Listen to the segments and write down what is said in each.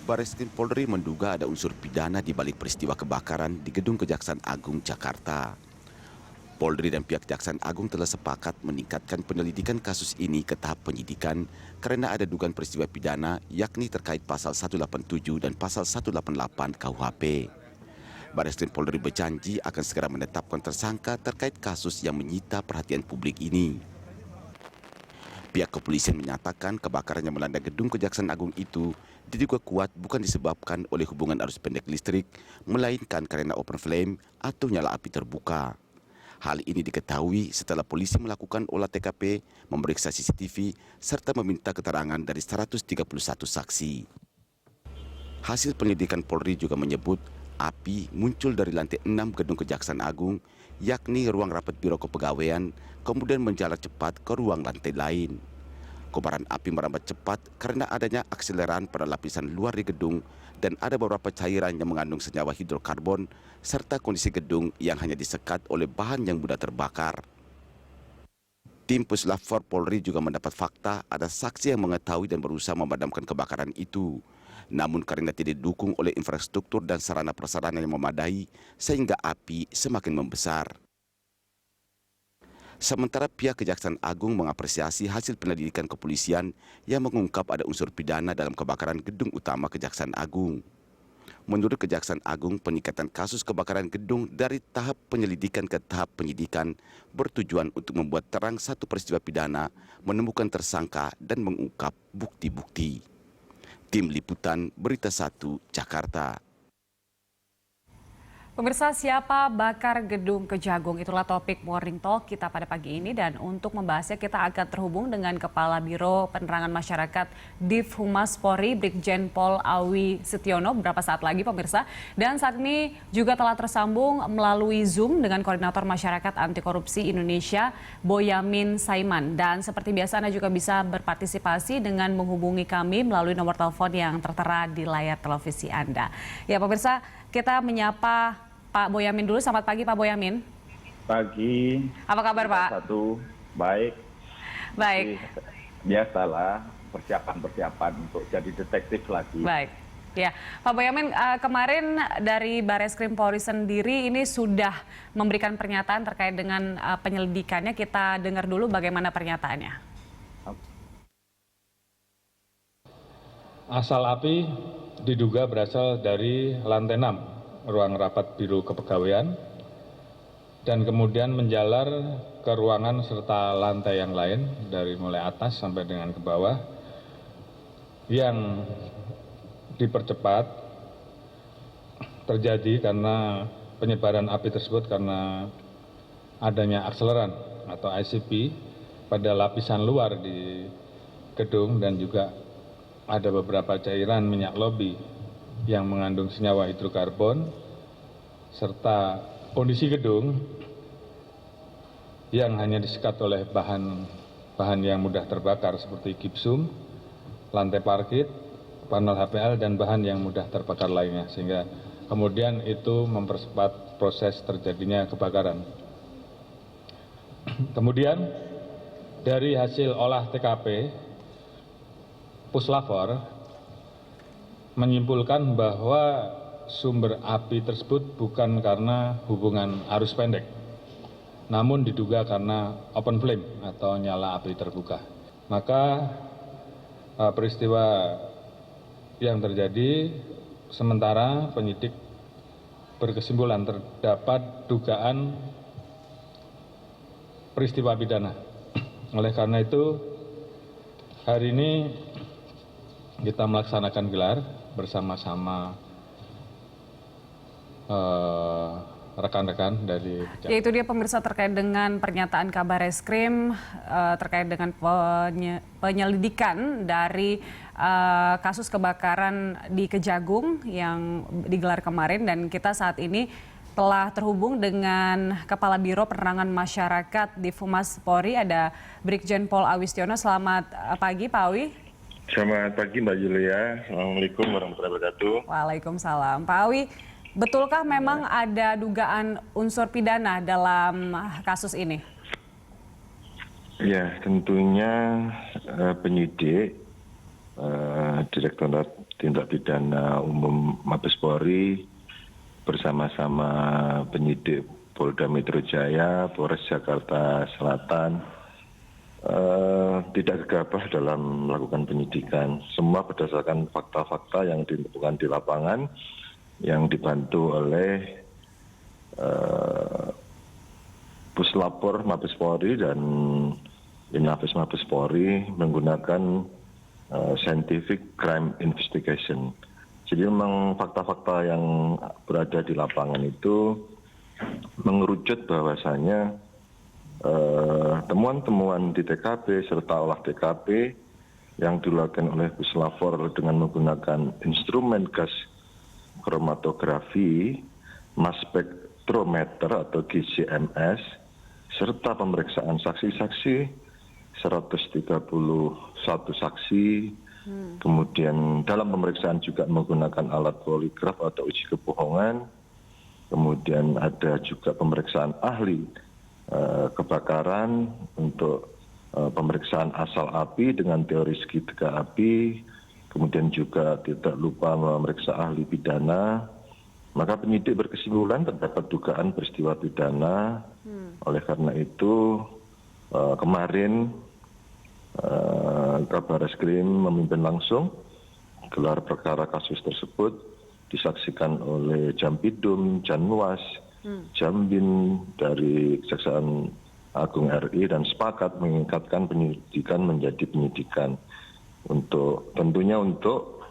Bareskrim Polri menduga ada unsur pidana di balik peristiwa kebakaran di Gedung Kejaksaan Agung Jakarta. Polri dan pihak Kejaksaan Agung telah sepakat meningkatkan penyelidikan kasus ini ke tahap penyidikan karena ada dugaan peristiwa pidana yakni terkait pasal 187 dan pasal 188 KUHP. Bareskrim Polri berjanji akan segera menetapkan tersangka terkait kasus yang menyita perhatian publik ini. Pihak kepolisian menyatakan kebakaran yang melanda gedung Kejaksaan Agung itu diduga kuat bukan disebabkan oleh hubungan arus pendek listrik, melainkan karena open flame atau nyala api terbuka. Hal ini diketahui setelah polisi melakukan olah TKP, memeriksa CCTV, serta meminta keterangan dari 131 saksi. Hasil penyelidikan Polri juga menyebut api muncul dari lantai 6 gedung Kejaksaan Agung, yakni ruang rapat Biro Kepegawaian, kemudian menjalar cepat ke ruang lantai lain. Kobaran api merambat cepat karena adanya akseleran pada lapisan luar di gedung dan ada beberapa cairan yang mengandung senyawa hidrokarbon serta kondisi gedung yang hanya disekat oleh bahan yang mudah terbakar. Tim Puslap 4 Polri juga mendapat fakta ada saksi yang mengetahui dan berusaha memadamkan kebakaran itu. Namun karena tidak didukung oleh infrastruktur dan sarana prasarana yang memadai, sehingga api semakin membesar. Sementara pihak Kejaksaan Agung mengapresiasi hasil penyelidikan kepolisian yang mengungkap ada unsur pidana dalam kebakaran gedung utama Kejaksaan Agung. Menurut Kejaksaan Agung, peningkatan kasus kebakaran gedung dari tahap penyelidikan ke tahap penyidikan bertujuan untuk membuat terang satu peristiwa pidana, menemukan tersangka dan mengungkap bukti-bukti. Tim Liputan Berita 1 Jakarta. Pemirsa, siapa bakar gedung Kejagung? Itulah topik Morning Talk kita pada pagi ini, dan untuk membahasnya kita akan terhubung dengan Kepala Biro Penerangan Masyarakat Div Humas Polri, Brigjen Pol Awi Setiono beberapa saat lagi, pemirsa. Dan saat ini juga telah tersambung melalui Zoom dengan Koordinator Masyarakat Anti Korupsi Indonesia, Boyamin Saiman. Dan seperti biasa Anda juga bisa berpartisipasi dengan menghubungi kami melalui nomor telepon yang tertera di layar televisi Anda. Ya pemirsa, kita menyapa Pak Boyamin dulu. Selamat pagi Pak Boyamin. Pagi. Apa kabar Pak? Baik. Baik. Biasalah persiapan untuk jadi detektif lagi. Baik. Ya, Pak Boyamin, kemarin dari Bareskrim Polri sendiri ini sudah memberikan pernyataan terkait dengan penyelidikannya. Kita dengar dulu bagaimana pernyataannya. Asal api diduga berasal dari lantai 6. Ruang rapat Biro Kepegawaian, dan kemudian menjalar ke ruangan serta lantai yang lain dari mulai atas sampai dengan ke bawah, yang dipercepat terjadi karena penyebaran api tersebut karena adanya akseleran atau ICP pada lapisan luar di gedung, dan juga ada beberapa cairan minyak lobby yang mengandung senyawa hidrokarbon, serta kondisi gedung yang hanya disekat oleh bahan yang mudah terbakar seperti gipsum, lantai parkit, panel HPL, dan bahan yang mudah terbakar lainnya, sehingga kemudian itu mempercepat proses terjadinya kebakaran. Kemudian dari hasil olah TKP, Puslap menyimpulkan bahwa sumber api tersebut bukan karena hubungan arus pendek, namun diduga karena open flame atau nyala api terbuka. Maka peristiwa yang terjadi, sementara penyidik berkesimpulan terdapat dugaan peristiwa pidana. Oleh karena itu, hari ini kita melaksanakan gelar bersama-sama rekan-rekan dari Kejaksaan. Ya, itu dia pemirsa terkait dengan pernyataan Kabar Eskrim terkait dengan penyelidikan dari kasus kebakaran di Kejagung yang digelar kemarin, dan kita saat ini telah terhubung dengan Kepala Biro Penerangan Masyarakat di Humas Polri, ada Brigjen Pol Awi Setiono. Selamat pagi Pak Awi. Selamat pagi Mbak Julia, Assalamualaikum warahmatullahi wabarakatuh. Waalaikumsalam. Pak Awi, betulkah memang ada dugaan unsur pidana dalam kasus ini? Ya, tentunya penyidik Direktorat Tindak Pidana Umum Mabes Polri bersama-sama penyidik Polda Metro Jaya, Polres Jakarta Selatan tidak gegabah dalam melakukan penyidikan. Semua berdasarkan fakta-fakta yang ditemukan di lapangan yang dibantu oleh Puslapor Mabes Polri dan Inafis Mabes Polri menggunakan scientific crime investigation. Jadi memang fakta-fakta yang berada di lapangan itu mengerucut bahwasanya temuan-temuan di TKP serta olah TKP yang dilakukan oleh Puslapor dengan menggunakan instrumen gas kromatografi, mass spectrometer atau GCMS, serta pemeriksaan saksi-saksi 131 saksi, kemudian dalam pemeriksaan juga menggunakan alat poligraf atau uji kebohongan, kemudian ada juga pemeriksaan ahli kebakaran untuk pemeriksaan asal api dengan teori segitiga api, kemudian juga tidak lupa memeriksa ahli pidana. Maka penyidik berkesimpulan terdapat dugaan peristiwa pidana. Oleh karena itu kemarin Kabareskrim memimpin langsung gelar perkara kasus tersebut, disaksikan oleh Jampidum, Janwas, Jambin dari Kejaksaan Agung RI dan sepakat meningkatkan penyidikan menjadi penyidikan tentunya untuk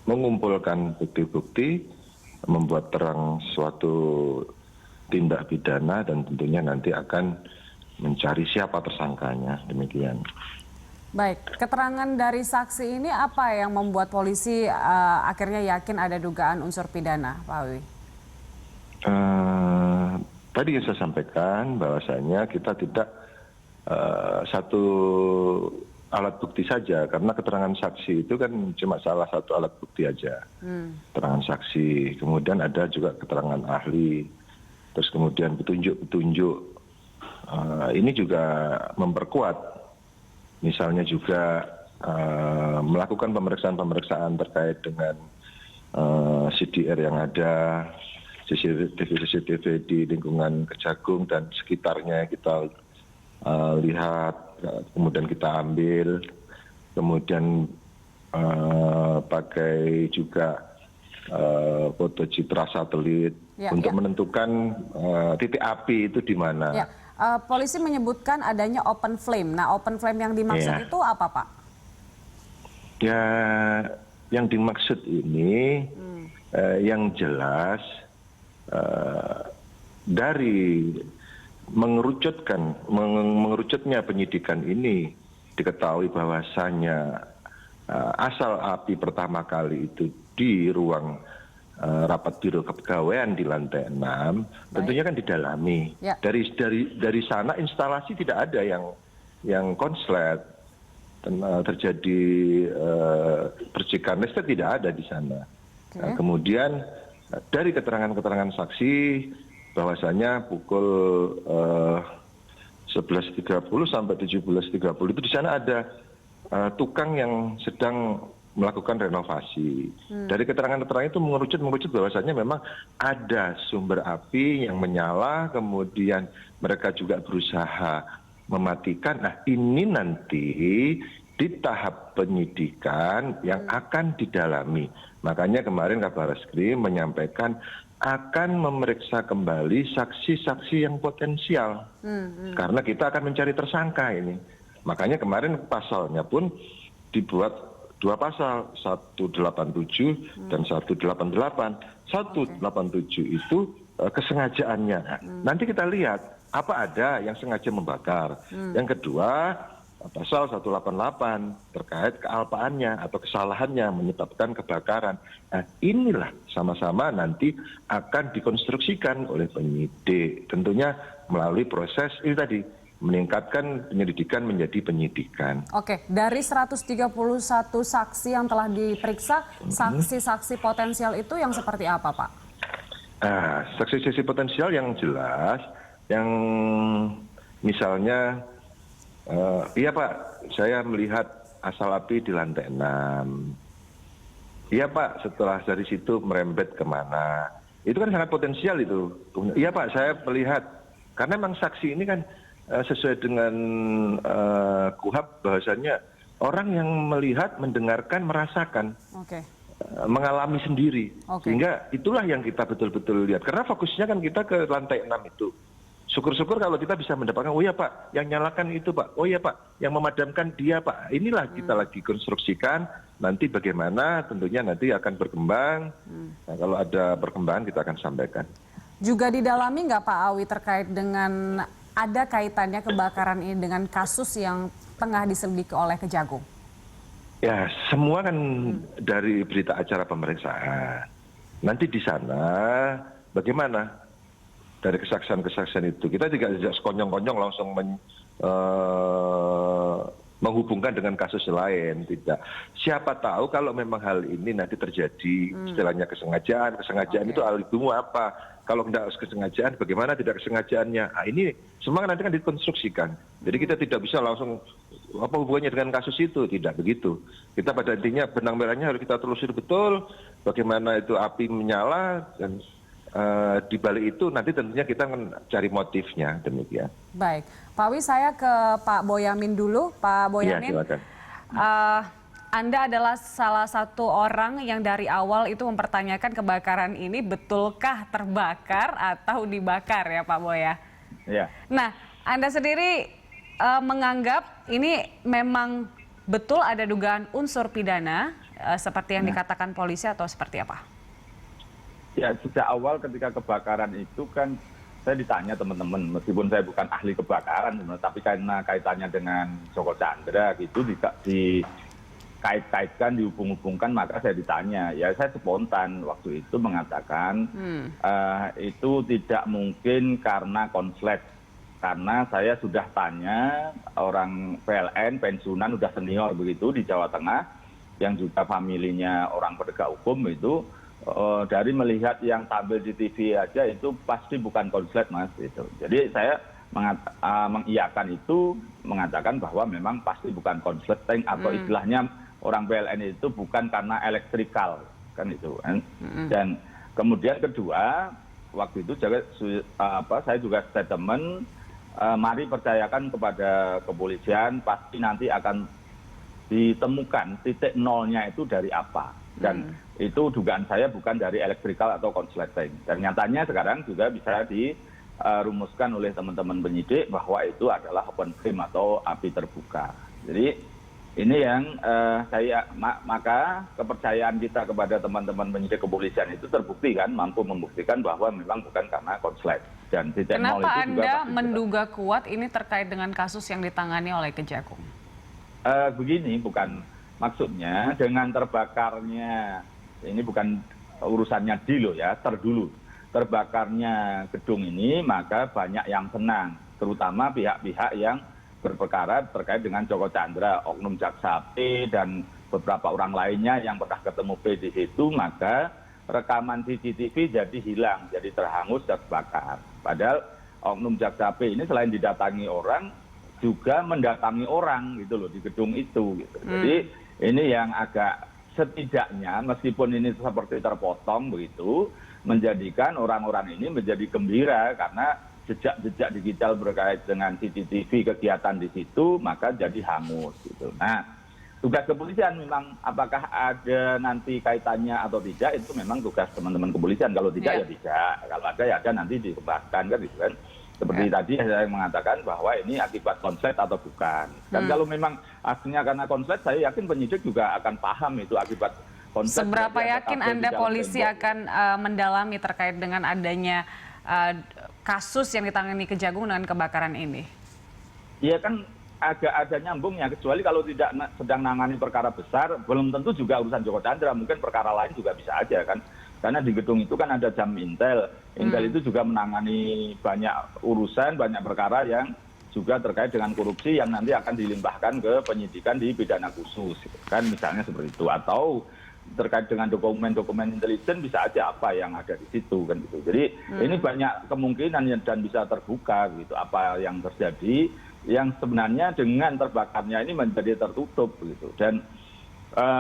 mengumpulkan bukti-bukti, membuat terang suatu tindak pidana dan tentunya nanti akan mencari siapa tersangkanya, demikian. Baik, keterangan dari saksi ini apa yang membuat polisi akhirnya yakin ada dugaan unsur pidana, Pak Wiwi? Tadi yang saya sampaikan bahwasanya kita tidak satu alat bukti saja, karena keterangan saksi itu kan cuma salah satu alat bukti aja. Keterangan saksi, kemudian ada juga keterangan ahli, terus kemudian petunjuk-petunjuk. Ini juga memperkuat. Misalnya juga melakukan pemeriksaan-pemeriksaan terkait dengan CDR yang ada, CCTV di lingkungan Kejagung dan sekitarnya kita lihat, kemudian kita ambil, kemudian pakai juga foto citra satelit untuk menentukan titik api itu di mana. Ya. Polisi menyebutkan adanya open flame. Nah, open flame yang dimaksud itu apa, Pak? Ya, yang dimaksud ini yang jelas dari mengerucutnya penyidikan ini diketahui bahwasanya asal api pertama kali itu di ruang rapat biro kepegawaian di lantai 6, tentunya kan didalami. Ya. Dari sana instalasi tidak ada yang konslet, terjadi percikan listrik tidak ada di sana. Nah, kemudian dari keterangan-keterangan saksi bahwasanya pukul 11.30 sampai 17.30 itu di sana ada tukang yang sedang melakukan renovasi. Dari keterangan-keterangan itu mengerucut bahwasanya memang ada sumber api yang menyala, kemudian mereka juga berusaha mematikan. Nah, ini nanti di tahap penyidikan yang akan didalami. Makanya kemarin Kabareskrim menyampaikan akan memeriksa kembali saksi-saksi yang potensial. Karena kita akan mencari tersangka ini. Makanya kemarin pasalnya pun dibuat dua pasal, 187 dan 188. 187 itu kesengajaannya. Nanti kita lihat apa ada yang sengaja membakar. Yang kedua, pasal 188 terkait kealpaannya atau kesalahannya menyebabkan kebakaran. Nah, inilah sama-sama nanti akan dikonstruksikan oleh penyidik. Tentunya melalui proses ini tadi, meningkatkan penyelidikan menjadi penyidikan. Oke, dari 131 saksi yang telah diperiksa, saksi-saksi potensial itu yang seperti apa, Pak? Saksi-saksi potensial yang jelas, yang misalnya Iya Pak, saya melihat asal api di lantai 6. Iya Pak, setelah dari situ merembet kemana. Itu kan sangat potensial itu. Iya Pak, saya melihat. Karena memang saksi ini kan sesuai dengan KUHAP bahwasannya orang yang melihat, mendengarkan, merasakan. Oke. Mengalami sendiri. Oke. Sehingga itulah yang kita betul-betul lihat. Karena fokusnya kan kita ke lantai 6 itu. Syukur-syukur kalau kita bisa mendapatkan, oh ya Pak, yang nyalakan itu Pak, oh ya Pak, yang memadamkan dia Pak. Inilah kita lagi konstruksikan, nanti bagaimana tentunya nanti akan berkembang. Nah, kalau ada perkembangan kita akan sampaikan. Juga didalami nggak Pak Awi terkait dengan ada kaitannya kebakaran ini dengan kasus yang tengah diselidiki oleh Kejagung? Ya, semua kan dari berita acara pemeriksaan. Nanti di sana bagaimana? Dari kesaksian-kesaksian itu. Kita tidak sekonyong-konyong langsung menghubungkan dengan kasus lain. Tidak. Siapa tahu kalau memang hal ini nanti terjadi, istilahnya kesengajaan. Kesengajaan itu alibimu apa? Kalau tidak kesengajaan, bagaimana tidak kesengajaannya? Nah, ini semua nanti kan dikonstruksikan. Jadi kita tidak bisa langsung apa hubungannya dengan kasus itu, tidak begitu. Kita pada intinya benang merahnya harus kita telusuri betul bagaimana itu api menyala dan di balik itu nanti tentunya kita akan cari motifnya, demikian. Baik, Pak Awi, saya ke Pak Boyamin dulu. Pak Boyamin, Ya, silakan. Anda adalah salah satu orang yang dari awal itu mempertanyakan kebakaran ini betulkah terbakar atau dibakar ya Pak Boya? Ya. Nah, Anda sendiri menganggap ini memang betul ada dugaan unsur pidana seperti yang dikatakan polisi atau seperti apa? Ya, sejak awal ketika kebakaran itu kan saya ditanya teman-teman, meskipun saya bukan ahli kebakaran, tapi karena kaitannya dengan Joko Chandra gitu dikait-kaitkan, dihubung-hubungkan, maka saya ditanya. Ya saya spontan waktu itu mengatakan itu tidak mungkin karena konslet. Karena saya sudah tanya orang PLN, pensiunan, sudah senior begitu di Jawa Tengah, yang juga familinya orang penegak hukum itu, dari melihat yang tampil di TV aja itu pasti bukan konslet Mas itu. Jadi saya mengiyakan itu, mengatakan bahwa memang pasti bukan konsleting atau istilahnya orang PLN itu bukan karena elektrikal kan itu kan. Dan kemudian kedua waktu itu saya juga statement, mari percayakan kepada kepolisian, pasti nanti akan ditemukan titik nolnya itu dari apa. Dan itu dugaan saya bukan dari elektrikal atau konsleting. Dan nyatanya sekarang juga bisa dirumuskan oleh teman-teman penyidik bahwa itu adalah open flame atau api terbuka. Jadi ini yang maka kepercayaan kita kepada teman-teman penyidik kepolisian itu terbukti kan, mampu membuktikan bahwa memang bukan karena konslet. Dan titik nol itu juga Anda menduga kuat ini terkait dengan kasus yang ditangani oleh Kejagung? Begini, bukan. Maksudnya dengan terbakarnya, ini bukan urusannya dulu ya, terdulu. Terbakarnya gedung ini maka banyak yang senang, terutama pihak-pihak yang berperkara terkait dengan Joko Chandra, oknum jaksa P dan beberapa orang lainnya yang pernah ketemu P di situ, maka rekaman CCTV jadi hilang, jadi terhangus dan terbakar. Padahal oknum jaksa P ini selain didatangi orang, juga mendatangi orang gitu loh di gedung itu. Gitu. Jadi ini yang agak setidaknya meskipun ini seperti terpotong begitu, menjadikan orang-orang ini menjadi gembira karena jejak-jejak digital berkait dengan CCTV kegiatan di situ maka jadi hangus gitu. Nah, tugas kepolisian memang apakah ada nanti kaitannya atau tidak itu memang tugas teman-teman kepolisian. Kalau tidak ya tidak, kalau ada ya ada nanti dikembangkan kan gitu kan. Seperti tadi saya mengatakan bahwa ini akibat konslet atau bukan. Dan kalau memang aslinya karena konslet, saya yakin penyidik juga akan paham itu akibat konslet. Seberapa yakin Anda polisi akan mendalami terkait dengan adanya kasus yang ditangani Kejagung dengan kebakaran ini? Iya kan agak ada nyambungnya, kecuali kalau tidak sedang nangani perkara besar, belum tentu juga urusan Joko Chandra, mungkin perkara lain juga bisa aja kan. Karena di gedung itu kan ada jam Intel. Intel itu juga menangani banyak urusan, banyak perkara yang juga terkait dengan korupsi yang nanti akan dilimpahkan ke penyidikan di pidana khusus. Kan misalnya seperti itu. Atau terkait dengan dokumen-dokumen intelijen bisa aja apa yang ada di situ kan gitu. Jadi ini banyak kemungkinan dan bisa terbuka gitu apa yang terjadi yang sebenarnya dengan terbakarnya ini menjadi tertutup gitu. Dan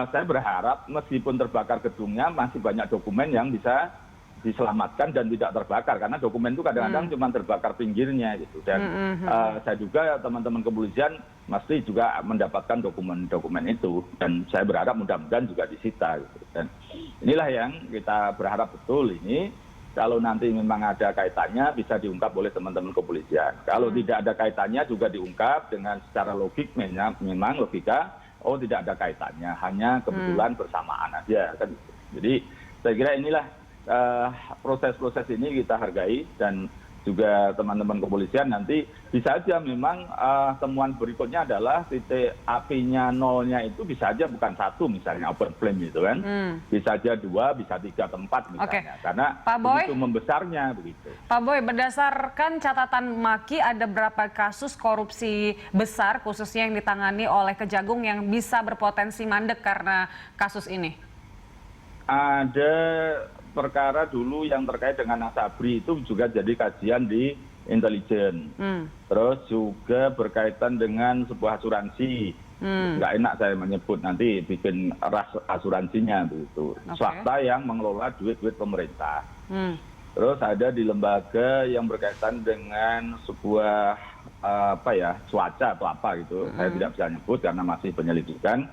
saya berharap meskipun terbakar gedungnya masih banyak dokumen yang bisa diselamatkan dan tidak terbakar, karena dokumen itu kadang-kadang cuma terbakar pinggirnya gitu. Dan saya juga teman-teman kepolisian mesti juga mendapatkan dokumen-dokumen itu, dan saya berharap mudah-mudahan juga disita gitu. Dan inilah yang kita berharap betul ini kalau nanti memang ada kaitannya bisa diungkap oleh teman-teman kepolisian. Kalau tidak ada kaitannya juga diungkap dengan secara logik, memang logika, oh tidak ada kaitannya, hanya kebetulan bersamaan aja kan. Jadi saya kira inilah proses-proses ini kita hargai, dan juga teman-teman kepolisian nanti bisa aja memang temuan berikutnya adalah titik apinya nolnya itu bisa aja bukan satu misalnya open flame itu kan, bisa aja 2, bisa 3 tempat misalnya, karena begitu membesarnya begitu. Pak Boy, berdasarkan catatan Maki ada berapa kasus korupsi besar khususnya yang ditangani oleh Kejagung yang bisa berpotensi mandek karena kasus ini? Ada perkara dulu yang terkait dengan Asabri itu juga jadi kajian di intelijen. Terus juga berkaitan dengan sebuah asuransi. Nggak enak saya menyebut, nanti bikin ras asuransinya begitu. Swasta yang mengelola duit-duit pemerintah. Terus ada di lembaga yang berkaitan dengan sebuah cuaca atau apa gitu. Saya tidak bisa nyebut karena masih penyelidikan.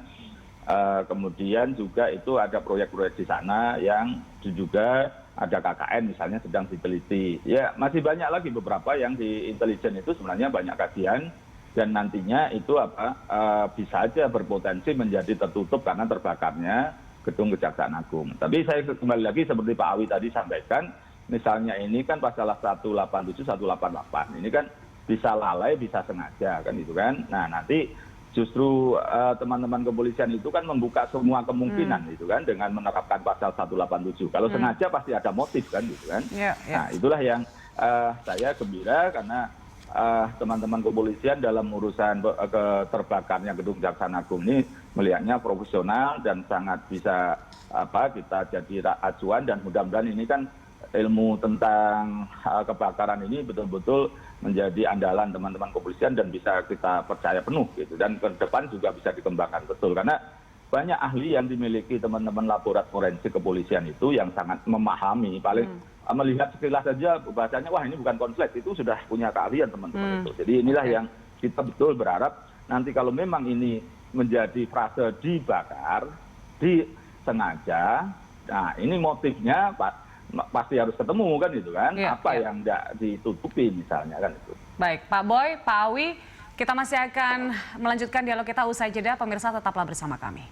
Kemudian juga itu ada proyek-proyek di sana yang juga ada KKN misalnya sedang diteliti. Ya masih banyak lagi beberapa yang di intelijen itu sebenarnya banyak kajian, dan nantinya itu bisa aja berpotensi menjadi tertutup karena terbakarnya gedung Kejaksaan Agung. Tapi saya kembali lagi seperti Pak Awi tadi sampaikan, misalnya ini kan pasal 187, 188, ini kan bisa lalai, bisa sengaja kan itu kan. Nah nanti justru teman-teman kepolisian itu kan membuka semua kemungkinan itu kan dengan menerapkan pasal 187. Kalau sengaja pasti ada motif kan gitu kan. Nah itulah yang saya gembira karena teman-teman kepolisian dalam urusan terbakarnya gedung Kejaksaan Agung ini melihatnya profesional dan sangat bisa kita jadi acuan, dan mudah-mudahan ini kan ilmu tentang kebakaran ini betul-betul menjadi andalan teman-teman kepolisian dan bisa kita percaya penuh gitu, dan ke depan juga bisa dikembangkan betul karena banyak ahli yang dimiliki teman-teman laboratorium forensik kepolisian itu yang sangat memahami, paling melihat sekilas saja bahasanya wah ini bukan konslet, itu sudah punya keahlian teman-teman itu. Jadi inilah yang kita betul berharap nanti kalau memang ini menjadi frase dibakar, disengaja, nah ini motifnya pasti harus ketemu kan itu kan, yang tidak ditutupi misalnya kan itu. Baik, Pak Boy, Pak Awi, kita masih akan melanjutkan dialog kita usai jeda. Pemirsa tetaplah bersama kami.